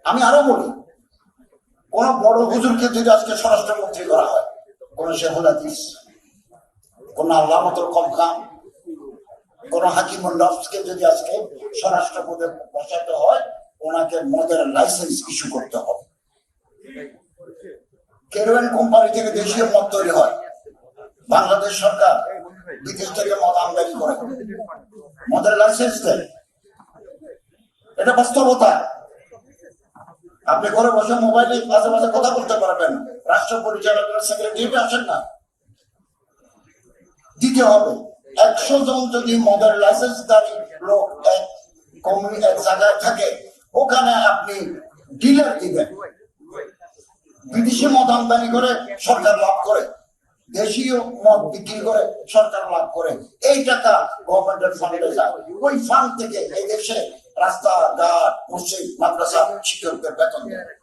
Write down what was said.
আমি আরো বলি, কোন বড় হুজুরকে যদি আজকে স্বরাষ্ট্রমন্ত্রী করা হয়, কোন শেখুল হাদিস, কোন আল্লামাতুল কমকাম, কোন হাকিমুল নফসকে যদি আজকে স্বরাষ্ট্র পদে বসাতে হয়, ওনাকে মদের লাইসেন্স ইস্যু করতে হবে। কেরোয়েন কোম্পানি থেকে দেশীয় মদ তৈরি হয়, বাংলাদেশ সরকার বিদেশ থেকে মদ আমদানি করে, মদের লাইসেন্স দেয়। এটা বাস্তবতা। আপনি ঘরে বসে মোবাইলে মাঝে মাঝে কথা বলতে পারবেন, রাষ্ট্র পরিচালকের সেক্রেটারিয়েটে আসেন না, দিতে হবে। 100 জন যদি মদের লাইসেন্সধারী লোক এক জায়গায় থাকে, ওখানে আপনি ডিলার দিবেন। বিদেশি মদ আমদানি করে সরকার লাভ করে, দেশীয় মদ বিক্রি করে সরকার লাভ করে। এই টাকা গভর্নমেন্টের ফান্ডে যায়। ওই ফান্ড থেকে এই দেশে রাস্তাঘাট, মসজিদ, মাদ্রাসা, শিক্ষকদের বেতন দেয়।